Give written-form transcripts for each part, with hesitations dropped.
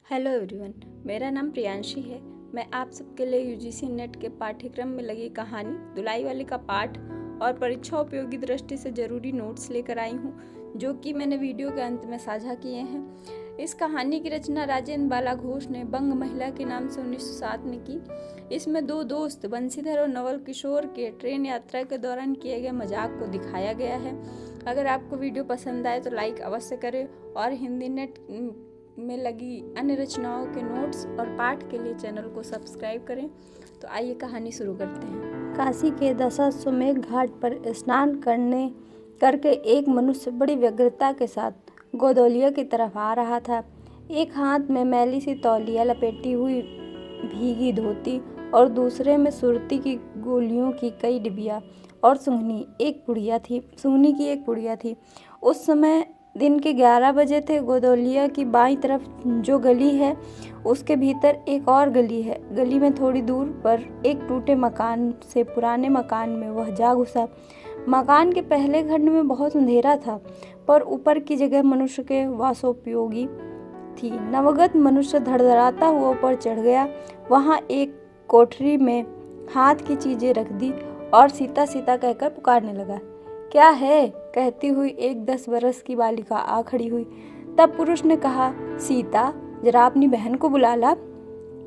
Hello everyone, मेरा नाम प्रियांशी है। मैं आप सबके लिए यूजीसी नेट के पाठ्यक्रम में लगी कहानी दुलाई वाली का पाठ और परीक्षा उपयोगी दृष्टि से ज़रूरी नोट्स लेकर आई हूँ, जो कि मैंने वीडियो के अंत में साझा किए हैं। इस कहानी की रचना राजेंद्र बाला घोष ने बंग महिला के नाम से 1907 में की। इसमें दो दोस्त बंसीधर और नवल किशोर के ट्रेन यात्रा के दौरान किए गए मजाक को दिखाया गया है। अगर आपको वीडियो पसंद आए तो लाइक अवश्य करें और हिंदी नेट में लगी अन्य रचनाओं के नोट्स और पाठ के लिए चैनल को सब्सक्राइब करें। तो आइए कहानी शुरू करते हैं। काशी के दशाश्वमेध घाट पर स्नान करके एक मनुष्य बड़ी व्यग्रता के साथ गोदौलिया की तरफ आ रहा था। एक हाथ में मैली सी तौलिया लपेटी हुई भीगी धोती और दूसरे में सुरती की गोलियों की कई डिबिया और सूंघनी की एक पुड़िया थी। उस समय दिन के 11 बजे थे। गोदौलिया की बाईं तरफ जो गली है उसके भीतर एक और गली है। गली में थोड़ी दूर पर एक टूटे मकान से पुराने मकान में वह जा घुसा। मकान के पहले खंड में बहुत अंधेरा था, पर ऊपर की जगह मनुष्य के वासोपयोगी थी। नवगत मनुष्य धड़धड़ाता हुआ ऊपर चढ़ गया। वहाँ एक कोठरी में हाथ की चीजें रख दी और सीता सीता कहकर पुकारने लगा। क्या है? कहती हुई एक 10 बरस की बालिका आ खड़ी हुई। तब पुरुष ने कहा, सीता, जरा अपनी बहन को बुला ला।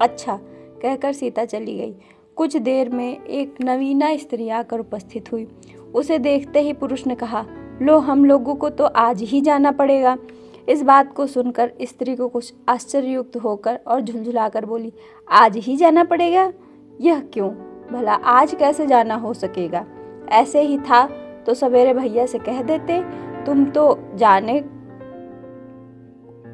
अच्छा, कहकर सीता चली गई। कुछ देर में एक नवीना स्त्री आकर उपस्थित हुई। उसे देखते ही पुरुष ने कहा, लो, हम लोगों को तो आज ही जाना पड़ेगा। इस बात को सुनकर स्त्री को कुछ आश्चर्ययुक्त होकर और झुलझुलाकर बोली, आज ही जाना पड़ेगा? यह क्यों? भला आज कैसे जाना हो सकेगा? ऐसे ही था तो सवेरे भैया से कह देते। तुम तो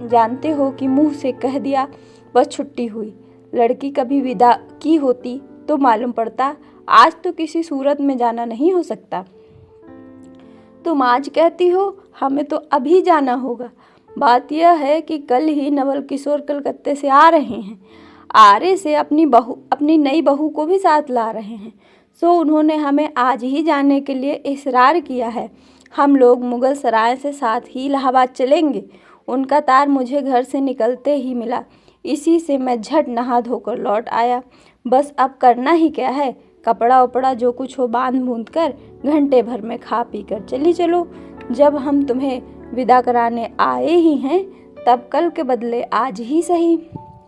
जानते हो कि मुंह से कह दिया, बस छुट्टी हुई। लड़की कभी विदा की होती तो मालूम पड़ता। आज तो किसी सूरत में जाना नहीं हो सकता। तुम आज कहती हो, हमें तो अभी जाना होगा। बात यह है कि कल ही नवल किशोर कलकत्ते से आ रहे हैं। आरे से अपनी नई बहू को भी साथ ला रहे हैं। सो उन्होंने हमें आज ही जाने के लिए इसरार किया है। हम लोग मुगल सराय से साथ ही इलाहाबाद चलेंगे। उनका तार मुझे घर से निकलते ही मिला। इसी से मैं झट नहा धोकर लौट आया। बस अब करना ही क्या है? कपड़ा उपड़ा जो कुछ हो बांध बूंद कर घंटे भर में खा पी कर चली चलो। जब हम तुम्हें विदा कराने आए ही हैं, तब कल के बदले आज ही सही।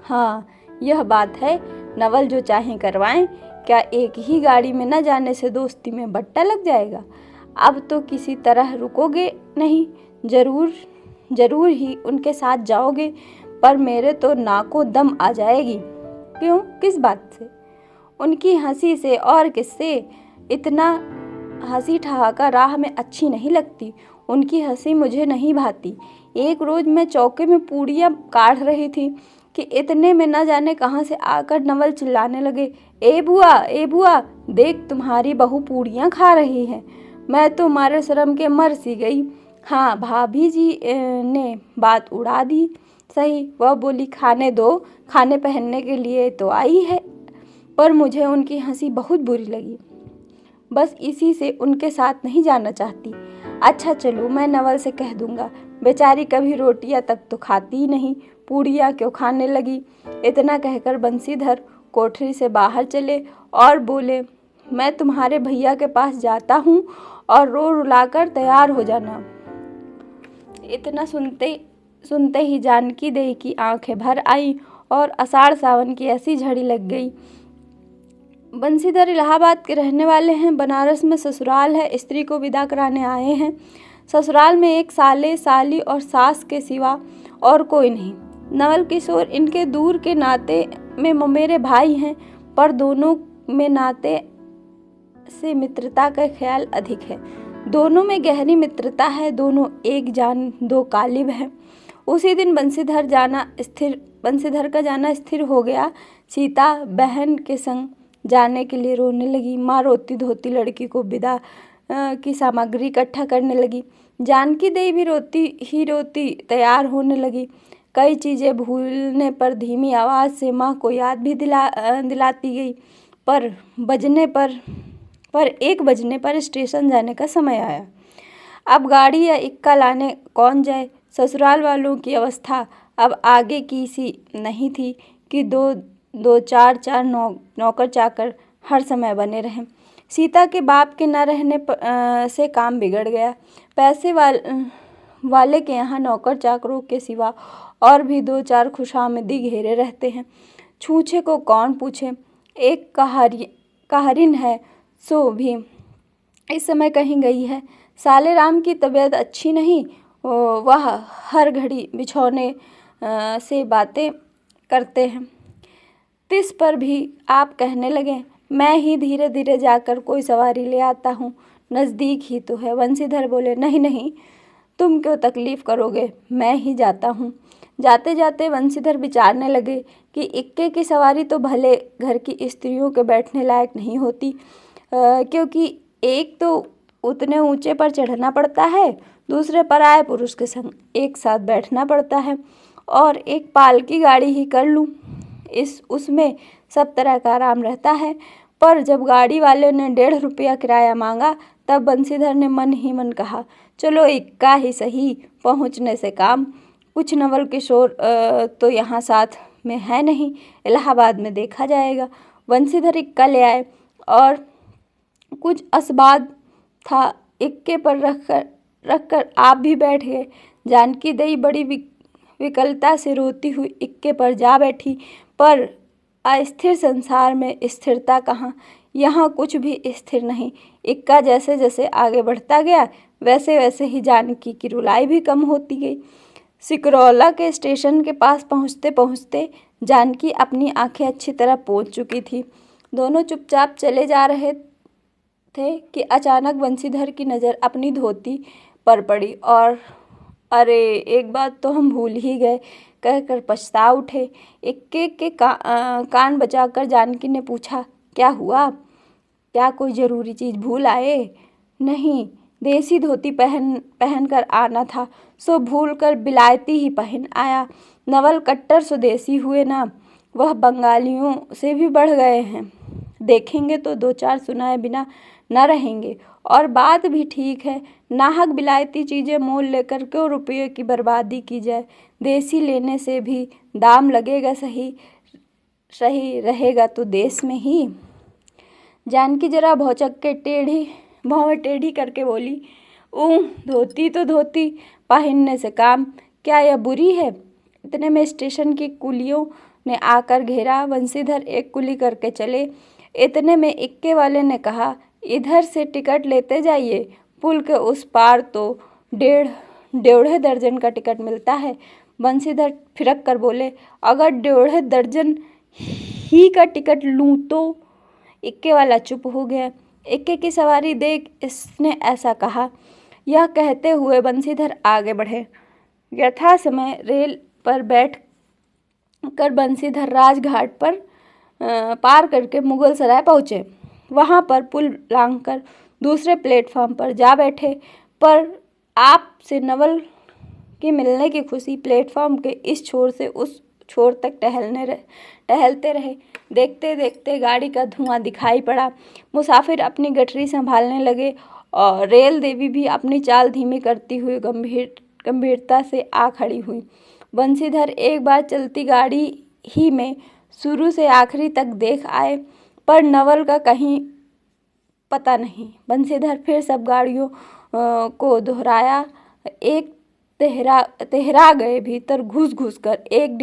हाँ, यह बात है, नवल जो चाहें करवाएं। क्या एक ही गाड़ी में न जाने से दोस्ती में बट्टा लग जाएगा? अब तो किसी तरह रुकोगे नहीं, जरूर ही उनके साथ जाओगे, पर मेरे तो नाको दम आ जाएगी। क्यों? किस बात से? उनकी हंसी से और किससे? इतना हंसी ठहाका राह में अच्छी नहीं लगती। उनकी हंसी मुझे नहीं भाती। एक रोज मैं चौके में पूड़ियाँ काढ़ रही थी कि इतने में न जाने कहाँ से आकर नवल चिल्लाने लगे, ए बुआ, देख तुम्हारी बहू पूड़ियाँ खा रही है। मैं तो मारे शर्म के मर सी गई। हाँ, भाभी जी ने बात उड़ा दी। सही, वह बोली, खाने दो, खाने पहनने के लिए तो आई है। पर मुझे उनकी हंसी बहुत बुरी लगी। बस इसी से उनके साथ नहीं जाना चाहती। अच्छा चलो, मैं नवल से कह दूंगा। बेचारी कभी रोटियां तक तो खाती ही नहीं, पूड़ियाँ क्यों खाने लगी। इतना कहकर बंसीधर कोठरी से बाहर चले और बोले, मैं तुम्हारे भैया के पास जाता हूँ और रो रुलाकर तैयार हो जाना। इतना सुनते ही जानकी देई की आंखें भर आई और आषाढ़ सावन की ऐसी झड़ी लग गई। बंसीधर इलाहाबाद के रहने वाले हैं। बनारस में ससुराल है। स्त्री को विदा कराने आए हैं। ससुराल में एक साले, साली और सास के सिवा और कोई नहीं। नवल किशोर इनके दूर के नाते में मेरे भाई हैं, पर दोनों में नाते से मित्रता का ख्याल अधिक है। दोनों में गहरी मित्रता है। दोनों एक जान दो कालिब हैं। उसी दिन बंसीधर का जाना स्थिर हो गया। सीता बहन के संग जाने के लिए रोने लगी। माँ रोती धोती लड़की को विदा की सामग्री इकट्ठा करने लगी। जानकी देई भी रोती तैयार होने लगी। कई चीज़ें भूलने पर धीमी आवाज़ से माँ को याद भी दिलाती गई। पर 1 बजने पर स्टेशन जाने का समय आया। अब गाड़ी या इक्का लाने कौन जाए? ससुराल वालों की अवस्था अब आगे की सी नहीं थी कि दो चार नौकर चाकर हर समय बने रहें। सीता के बाप के न रहने से काम बिगड़ गया। पैसे वाले के यहाँ नौकर चाकरों के सिवा और भी 2-4 खुशामदी घेरे रहते हैं। छूछे को कौन पूछे। एक कहारिन है सो भी इस समय कहीं गई है। साले राम की तबीयत अच्छी नहीं, वह हर घड़ी बिछौने से बातें करते हैं। तिस पर भी आप कहने लगे, मैं ही धीरे धीरे जाकर कोई सवारी ले आता हूँ, नज़दीक ही तो है। बंसीधर बोले, नहीं नहीं, तुम क्यों तकलीफ़ करोगे, मैं ही जाता हूँ। जाते जाते बंसीधर विचारने लगे कि इक्के की सवारी तो भले घर की स्त्रियों के बैठने लायक नहीं होती, क्योंकि एक तो उतने ऊंचे पर चढ़ना पड़ता है, दूसरे पराये पुरुष के संग एक साथ बैठना पड़ता है, और एक पालकी गाड़ी ही कर लूँ, उसमें सब तरह का आराम रहता है। पर जब गाड़ी वाले ने 1.5 रुपया किराया मांगा, तब बंसीधर ने मन ही मन कहा, चलो इक्का ही सही, पहुँचने से काम। कुछ नवल किशोर तो यहाँ साथ में है नहीं, इलाहाबाद में देखा जाएगा। बंसीधर इक्का ले आए और कुछ असबाद था इक्के पर रखकर आप भी बैठ गए। जानकी दई बड़ी विकलता से रोती हुई इक्के पर जा बैठी। पर अस्थिर संसार में स्थिरता कहाँ, यहाँ कुछ भी स्थिर नहीं। इक्का जैसे जैसे आगे बढ़ता गया, वैसे वैसे ही जानकी की रुलाई भी कम होती गई। सिकरौला के स्टेशन के पास पहुँचते पहुँचते जानकी अपनी आंखें अच्छी तरह पोंछ चुकी थी। दोनों चुपचाप चले जा रहे थे कि अचानक बंसीधर की नज़र अपनी धोती पर पड़ी और अरे एक बात तो हम भूल ही गए कहकर पछता उठे। इक्के के कान बचाकर जानकी ने पूछा, क्या हुआ, क्या कोई ज़रूरी चीज़ भूल आए? नहीं, देसी धोती पहन कर आना था, सो भूल कर बिलायती ही पहन आया। नवल कट्टर स्वदेशी हुए ना, वह बंगालियों से भी बढ़ गए हैं। देखेंगे तो 2-4 सुनाए बिना न रहेंगे। और बात भी ठीक है, नाहक बिलायती चीज़ें मोल लेकर क्यों रुपये की बर्बादी की जाए। देसी लेने से भी दाम लगेगा, सही रहेगा तो देश में ही। जानकी जरा भौचक के भौं टेढ़ी करके बोली, धोती तो धोती, पहनने से काम, क्या यह बुरी है? इतने में स्टेशन की कुलियों ने आकर घेरा। बंसीधर एक कुली करके चले। इतने में इक्के वाले ने कहा, इधर से टिकट लेते जाइए, पुल के उस पार तो 1.5 दर्जन का टिकट मिलता है। बंसीधर फिरक कर बोले, अगर 1.5 दर्जन ही का टिकट लूँ तो? इक्के वाला चुप हो गया। इक्के की सवारी देख इसने ऐसा कहा। यह कहते हुए बंसीधर आगे बढ़े। यथा समय रेल पर बैठ कर बंसीधर राजघाट पर पार करके मुगल सराय पहुँचे। वहाँ पर पुल लांघकर दूसरे प्लेटफॉर्म पर जा बैठे। पर आपसे नवल के मिलने की खुशी प्लेटफॉर्म के इस छोर से उस छोर तक टहलते रहे। देखते देखते गाड़ी का धुआं दिखाई पड़ा। मुसाफिर अपनी गठरी संभालने लगे और रेल देवी भी अपनी चाल धीमी करती हुई गंभीरता से आ खड़ी हुई। बंसीधर एक बार चलती गाड़ी ही में शुरू से आखिरी तक देख आए, पर नवल का कहीं पता नहीं। बंसीधर फिर सब गाड़ियों को दोहराया। एक तेहरा गए, भीतर घुस कर एक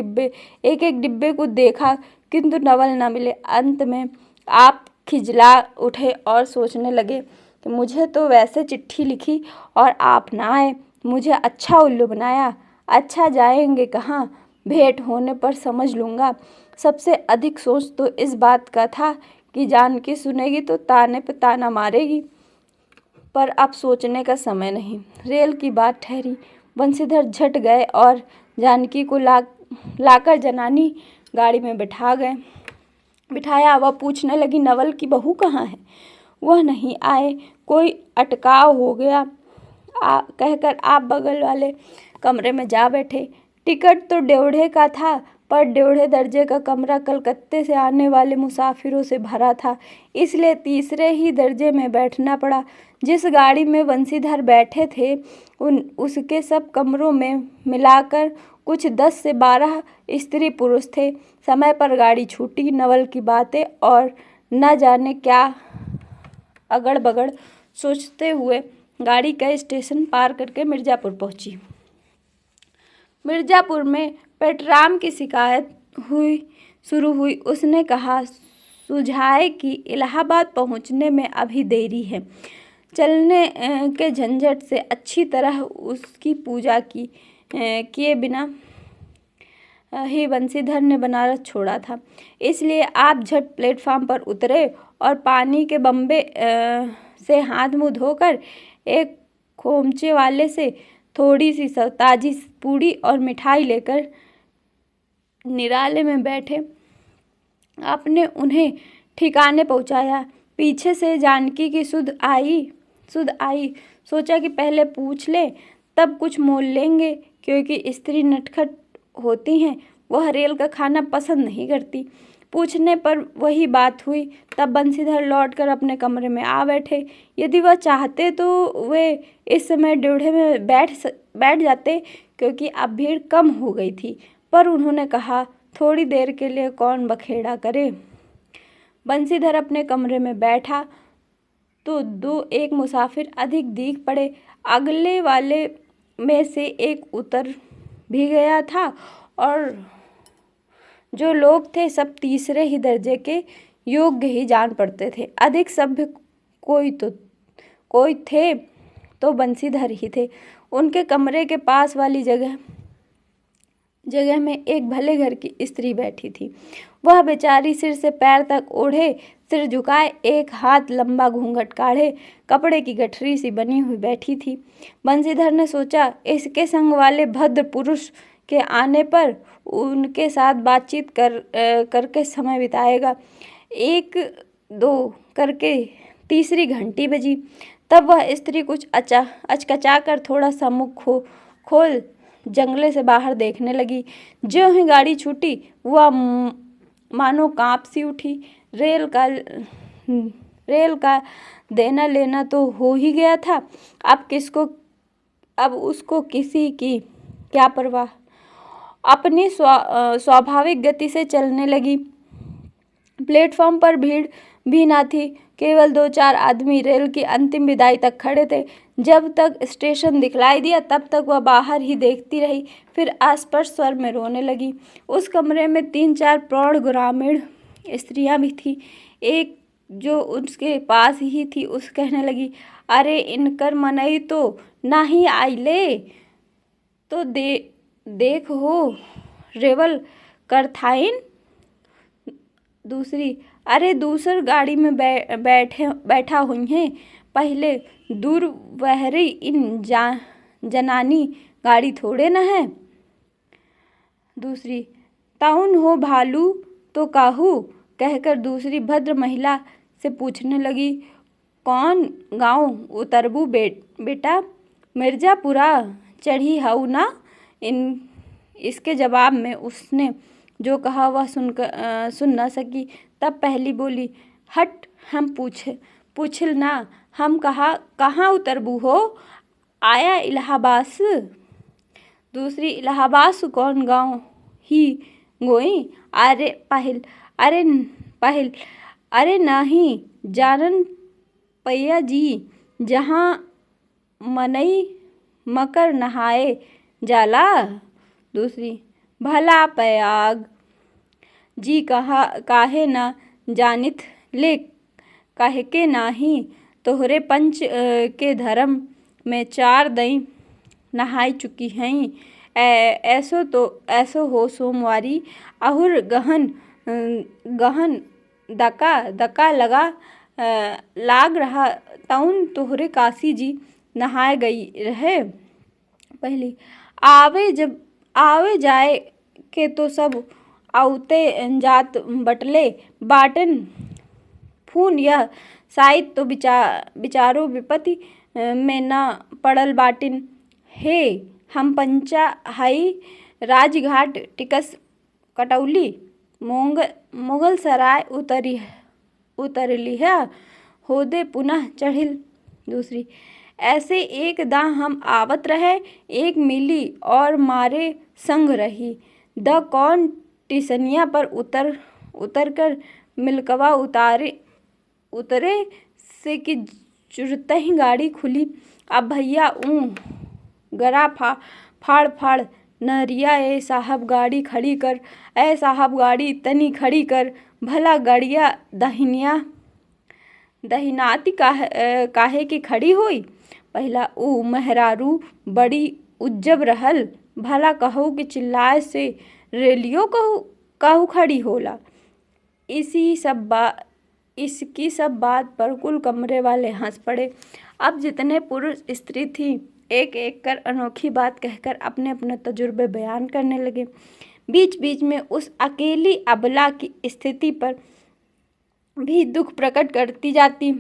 एक डिब्बे को देखा, किंतु नवल न मिले। अंत में आप खिजला उठे और सोचने लगे कि मुझे तो वैसे चिट्ठी लिखी और आप ना आए, मुझे अच्छा उल्लू बनाया। अच्छा, जाएंगे कहाँ, भेंट होने पर समझ लूँगा। सबसे अधिक सोच तो इस बात का था कि जानकी सुनेगी तो ताने पे ताना मारेगी, पर अब सोचने का समय नहीं। रेल की बात ठहरी। बंसीधर झट गए और जानकी को लाकर जनानी गाड़ी में बिठाया। वह पूछने लगी, नवल की बहू कहाँ है? वह नहीं आए, कोई अटकाव हो गया कहकर आप बगल वाले कमरे में जा बैठे। टिकट तो 1.5 का था, पर 1.5 दर्जे का कमरा कलकत्ते से आने वाले मुसाफिरों से भरा था, इसलिए तीसरे ही दर्जे में बैठना पड़ा। जिस गाड़ी में बंसीधर बैठे थे उसके सब कमरों में मिलाकर कुछ 10 से 12 स्त्री पुरुष थे। समय पर गाड़ी छूटी। नवल की बातें और न जाने क्या अगड़ बगड़ सोचते हुए गाड़ी कई स्टेशन पार करके मिर्ज़ापुर पहुंची। मिर्ज़ापुर में पेटराम की शिकायत शुरू हुई। उसने कहा, सुझाए कि इलाहाबाद पहुंचने में अभी देरी है। चलने के झंझट से अच्छी तरह उसकी पूजा किए बिना ही बंसीधर ने बनारस छोड़ा था। इसलिए आप झट प्लेटफार्म पर उतरे और पानी के बम्बे से हाथ मुंह धोकर एक खोमचे वाले से थोड़ी सी ताजी पूड़ी और मिठाई लेकर निराले में बैठे आपने उन्हें ठिकाने पहुंचाया। पीछे से जानकी की सुध आई। सोचा कि पहले पूछ ले, तब कुछ मोल लेंगे, क्योंकि स्त्री नटखट होती हैं। वह रेल का खाना पसंद नहीं करती। पूछने पर वही बात हुई। तब बंसीधर लौटकर अपने कमरे में आ बैठे। यदि वह चाहते तो वे इस समय ड्योढ़े में बैठ जाते, क्योंकि अब भीड़ कम हो गई थी। पर उन्होंने कहा, थोड़ी देर के लिए कौन बखेड़ा करे। बंसीधर अपने कमरे में बैठा तो 2-1 मुसाफिर अधिक दिख पड़े। अगले वाले में से एक उतर भी गया था और जो लोग थे सब तीसरे ही दर्जे के योग्य ही जान पड़ते थे। अधिक सभ्य कोई थे तो बंसीधर ही थे। उनके कमरे के पास वाली जगह में एक भले घर की स्त्री बैठी थी। वह बेचारी सिर से पैर तक ओढ़े, सिर झुकाए, एक हाथ लंबा घूंघट काढ़े, कपड़े की गठरी सी बनी हुई बैठी थी। बंसीधर ने सोचा, इसके संग वाले भद्र पुरुष के आने पर उनके साथ बातचीत करके समय बिताएगा। 1-2 करके तीसरी घंटी बजी। तब वह स्त्री कुछ अचकचा कर थोड़ा सा मुख खोल जंगले से बाहर देखने लगी। ज्यों ही गाड़ी छूटी, वह मानो कांप सी उठी। रेल का देना लेना तो हो ही गया था। अब उसको किसी की क्या परवाह। अपनी स्वाभाविक गति से चलने लगी। प्लेटफॉर्म पर भीड़ भी ना थी। केवल 2-4 आदमी रेल की अंतिम विदाई तक खड़े थे। जब तक स्टेशन दिखलाई दिया तब तक वह बाहर ही देखती रही। फिर अस्पष्ट स्वर में रोने लगी। उस कमरे में 3-4 प्रौढ़ ग्रामीण स्त्रियां भी थी। एक जो उसके पास ही थी उस कहने लगी, अरे इनकर मनई तो नाही आइले, तो देख हो रेवल करथाइन। दूसरी, अरे दूसर गाड़ी में बैठा हुई हैं, पहले दूर बहरी इन जनानी गाड़ी थोड़े न है। दूसरी, ताउन हो भालू तो काहू, कहकर दूसरी भद्र महिला से पूछने लगी, कौन गाँव उतरबू बेटा, मिर्जापुरा चढ़ी हऊ ना। इसके जवाब में उसने जो कहा वह सुन न सकी। तब पहली बोली, हट, हम पूछिल ना, हम कहाँ उतरबू हो, आया इलाहाबाद। दूसरी, इलाहाबाद कौन गाँव ही गोई, अरे नहीं जानन पैया जी, जहाँ मनई मकर नहाए जाला। दूसरी, भला प्रयाग जी काहे ना जानित ले, काहे के नाही, तोहरे पंच के धर्म में 4 दई नहाई चुकी हैं। ऐसो हो सोमवारी अहुर गहन दका लाग रहा, तउन तोहरे काशी जी नहाए गई रहे। पहली, आवे जाए के तो सब आउते जात बाटन फून, यह शायद तो बिचारो विपत्ति में न पड़ल बाटिन। हे, हम पंचा हई राजघाट टिकस कटौली, मुगल सराय उतरली है, होदे पुनः चढ़िल। दूसरी, ऐसे एक दा हम आवत रहे, एक मिली और मारे संग रही। द कौन टिसनिया पर उतर कर मिल्कवा उतरे से कि जुड़ते ही गाड़ी खुली। अब भैया गरा फाड़ फाड़ नरिया, ए साहब गाड़ी खड़ी कर, ए साहब गाड़ी तनी खड़ी कर, भला गड़िया दहिनाती काहे की खड़ी हुई। पहला मेहरारू बड़ी उज्जब रहल, भला कहू कि चिल्लाए से रेलियो कहू खड़ी होला। इसकी सब बात पर कुल कमरे वाले हंस पड़े। अब जितने पुरुष स्त्री थी एक एक कर अनोखी बात कहकर अपने अपने तजुर्बे बयान करने लगे। बीच बीच में उस अकेली अबला की स्थिति पर भी दुख प्रकट करती जाती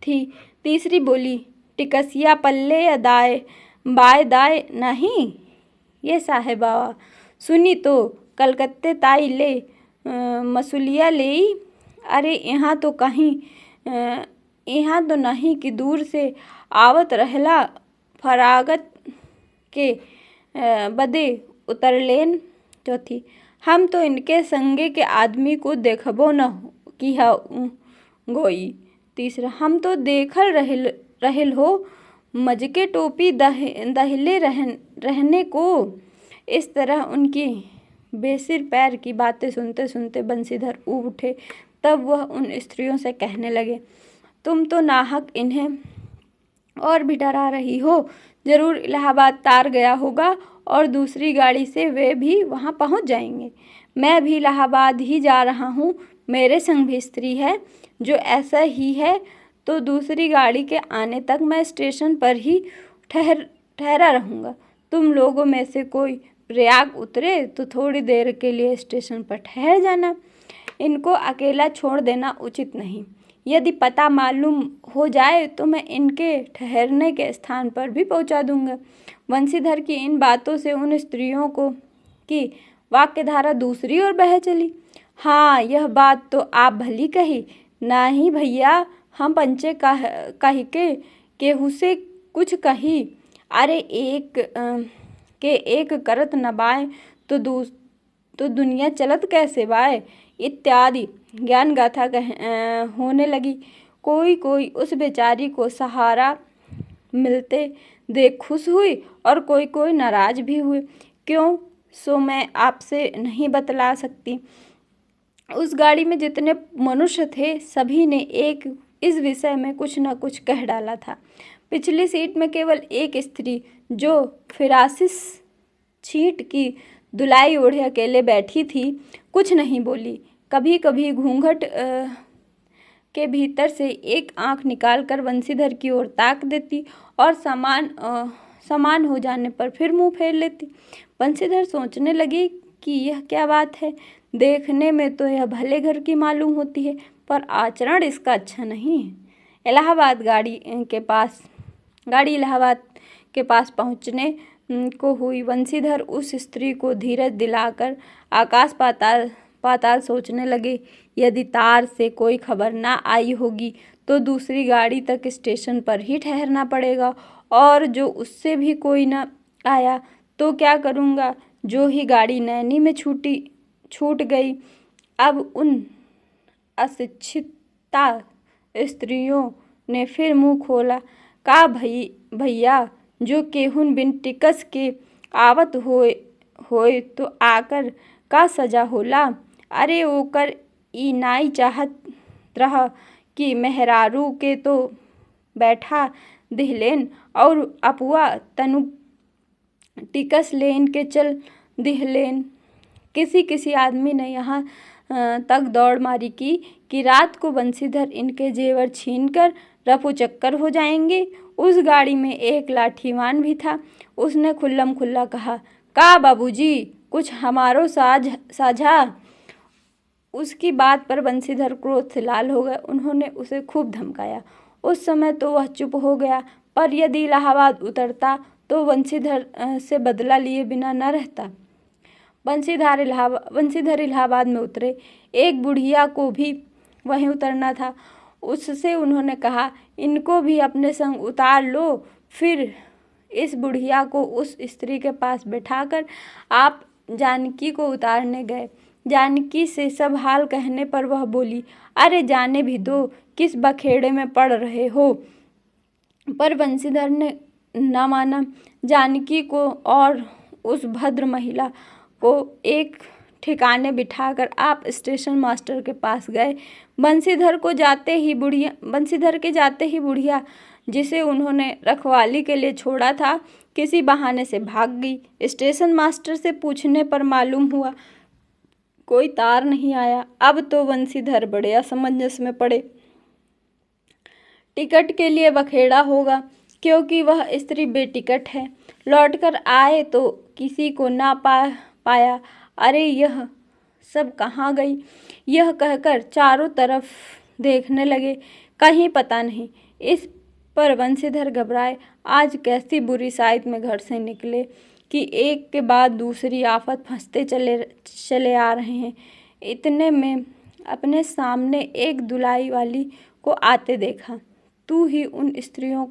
थी। तीसरी बोली, टिकसिया पल्ले या बाय दाए नहीं ये साहेबा, सुनी तो कलकत्ते ताई ले मसूलिया ले। अरे यहाँ तो नहीं कि दूर से आवत रहला, फरागत के बदे उतरलेन। चौथी, हम तो इनके संगे के आदमी को देखबो न किया गोई। तीसरा, हम तो देखल रहल हो मजके टोपी दहिले रहने को। इस तरह उनकी बेसिर पैर की बातें सुनते सुनते बंसीधर ऊब उठे। तब वह उन स्त्रियों से कहने लगे, तुम तो नाहक इन्हें और भी डरा रही हो। जरूर इलाहाबाद तार गया होगा और दूसरी गाड़ी से वे भी वहां पहुंच जाएंगे। मैं भी इलाहाबाद ही जा रहा हूं, मेरे संग भी स्त्री है जो ऐसा ही है, तो दूसरी गाड़ी के आने तक मैं स्टेशन पर ही ठहरा रहूँगा। तुम लोगों में से कोई प्रयाग उतरे तो थोड़ी देर के लिए स्टेशन पर ठहर जाना। इनको अकेला छोड़ देना उचित नहीं। यदि पता मालूम हो जाए तो मैं इनके ठहरने के स्थान पर भी पहुंचा दूंगा। बंसीधर की इन बातों से उन स्त्रियों की वाक्यधारा दूसरी ओर बह चली। हाँ, यह बात तो आप भली कही। नहीं भैया, हम पंचे कही के केहू से कुछ कही। अरे एक करत न बाय तो दुनिया चलत कैसे बाय, इत्यादि ज्ञान गाथा होने लगी। कोई उस बेचारी को सहारा मिलते देख खुश हुई और कोई नाराज भी हुए। क्यों, सो मैं आपसे नहीं बतला सकती। उस गाड़ी में जितने मनुष्य थे सभी ने इस विषय में कुछ न कुछ कह डाला था। पिछली सीट में केवल एक स्त्री जो फिरासिस छींट की दुलाई ओढ़े अकेले बैठी थी, कुछ नहीं बोली। कभी कभी घूंघट के भीतर से एक आंख निकालकर बंसीधर की ओर ताक देती और समान हो जाने पर फिर मुंह फेर लेती। बंसीधर सोचने लगी कि यह क्या बात है। देखने में तो यह भले घर की मालूम होती है, पर आचरण इसका अच्छा नहीं है। गाड़ी इलाहाबाद के पास पहुंचने को हुई। बंसीधर उस स्त्री को धीरज दिलाकर आकाश पाताल सोचने लगे। यदि तार से कोई खबर ना आई होगी तो दूसरी गाड़ी तक स्टेशन पर ही ठहरना पड़ेगा, और जो उससे भी कोई न आया तो क्या करूँगा। जो ही गाड़ी नैनी में छूट गई। अब उन अशिक्षिता स्त्रियों ने फिर मुंह खोला। का भैया, जो केहुन बिन टिकस के आवत होए तो आकर का सजा होला। अरे ओकर ई नाई चाहत रह कि मेहरारू के तो बैठा दिहलेन और अपुआ तनु टिकस लेन के चल दिहलेन। किसी आदमी ने यहाँ तक दौड़ मारी कि रात को बंसीधर इनके जेवर छीनकर रफू चक्कर हो जाएंगे। उस गाड़ी में एक लाठीवान भी था। उसने खुल्लम खुल्ला कहा, का बाबूजी, कुछ हमारो साझा। उसकी बात पर बंसीधर क्रोध से लाल हो गए। उन्होंने उसे खूब धमकाया। उस समय तो वह चुप हो गया, पर यदि इलाहाबाद उतरता तो बंसीधर से बदला लिए बिना न रहता। बंसीधर इलाहाबाद में उतरे। एक बुढ़िया को भी वहीं उतरना था। उससे उन्होंने कहा, इनको भी अपने संग उतार लो। फिर इस बुढ़िया को उस स्त्री के पास बैठाकर आप जानकी को उतारने गए। जानकी से सब हाल कहने पर वह बोली, अरे जाने भी दो, किस बखेड़े में पड़ रहे हो। पर बंशीधर ने न माना। जानकी को और उस भद्र महिला को एक ठिकाने बिठाकर आप स्टेशन मास्टर के पास गए। बंशीधर के जाते ही बुढ़िया, जिसे उन्होंने रखवाली के लिए छोड़ा था, किसी बहाने से भाग गई। स्टेशन मास्टर से पूछने पर मालूम हुआ कोई तार नहीं आया। अब तो बंशीधर बड़े असमंजस में पड़े। टिकट के लिए बखेड़ा होगा, क्योंकि वह स्त्री बेटिकट है। लौटकर आए तो किसी को ना पाया। अरे यह सब कहाँ गई, यह कहकर चारों तरफ देखने लगे, कहीं पता नहीं। इस पर बंशीधर घबराए। आज कैसी बुरी साइत में घर से निकले कि एक के बाद दूसरी आफत फंसते चले आ रहे हैं। इतने में अपने सामने एक दुलाई वाली को आते देखा। तू ही उन स्त्रियों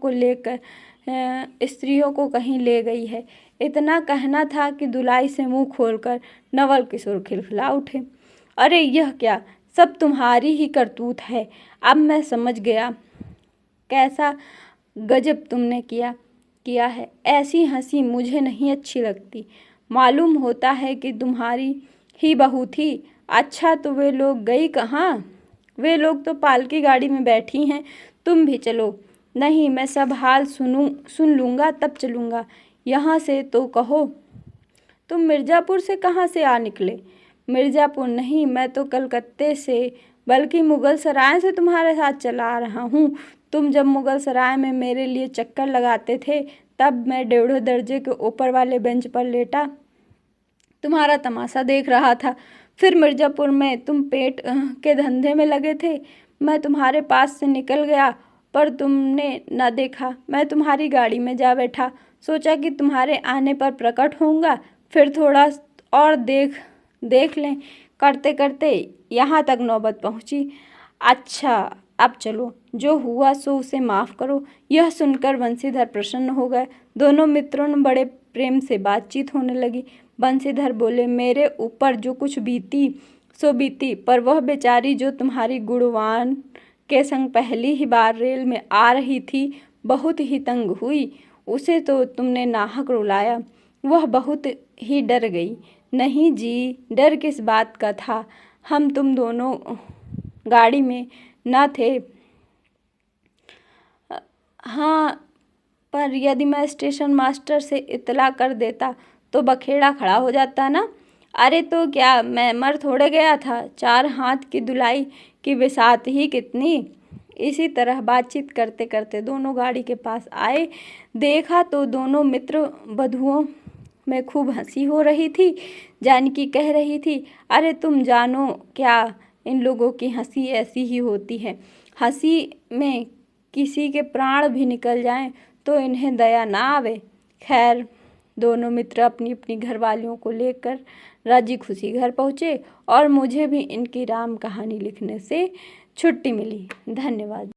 को कहीं ले गई है, इतना कहना था कि दुलाई से मुंह खोलकर नवल किशोर खिलखिला उठे। अरे यह क्या, सब तुम्हारी ही करतूत है। अब मैं समझ गया कैसा गजब तुमने किया है। ऐसी हंसी मुझे नहीं अच्छी लगती। मालूम होता है कि तुम्हारी ही बहू थी। अच्छा तो वे लोग गई कहाँ? वे लोग तो पालकी गाड़ी में बैठी हैं, तुम भी चलो। नहीं, मैं सब हाल सुन लूँगा तब चलूँगा। यहाँ से तो कहो। तुम मिर्ज़ापुर से कहाँ से आ निकले? मिर्ज़ापुर नहीं, मैं तो कलकत्ते से, बल्कि मुगल सराय से तुम्हारे साथ चला आ रहा हूँ। तुम जब मुगल सराय में मेरे लिए चक्कर लगाते थे, तब मैं 1.5 दर्जे के ऊपर वाले बेंच पर लेटा तुम्हारा तमाशा देख रहा था। फिर मिर्ज़ापुर में तुम पेट के धंधे में लगे थे। मैं तुम्हारे पास से निकल गया, पर तुमने न देखा। मैं तुम्हारी गाड़ी में जा बैठा, सोचा कि तुम्हारे आने पर प्रकट होऊंगा, फिर थोड़ा और देख लें। करते करते यहाँ तक नौबत पहुँची। अच्छा अब चलो, जो हुआ सो उसे माफ़ करो। यह सुनकर बंशीधर प्रसन्न हो गए। दोनों मित्रों ने बड़े प्रेम से बातचीत होने लगी। बंशीधर बोले, मेरे ऊपर जो कुछ बीती सो बीती, पर वह बेचारी जो तुम्हारी गुणवान के संग पहली ही बार रेल में आ रही थी, बहुत ही तंग हुई। उसे तो तुमने नाहक रुलाया, वह बहुत ही डर गई। नहीं जी, डर किस बात का था, तुम दोनों गाड़ी में न थे। हाँ, पर यदि मैं स्टेशन मास्टर से इतला कर देता तो बखेड़ा खड़ा हो जाता ना। अरे तो क्या, मैं मर थोड़े गया था। 4 हाथ की दुलाई की बिसात ही कितनी। इसी तरह बातचीत करते करते दोनों गाड़ी के पास आए। देखा तो दोनों मित्र वधुओं में खूब हंसी हो रही थी। जानकी कह रही थी, अरे तुम जानो क्या, इन लोगों की हंसी ऐसी ही होती है। हंसी में किसी के प्राण भी निकल जाएं तो इन्हें दया ना आवे। खैर, दोनों मित्र अपनी अपनी घरवालियों को लेकर राजी खुशी घर पहुँचे और मुझे भी इनकी राम कहानी लिखने से छुट्टी मिली। धन्यवाद।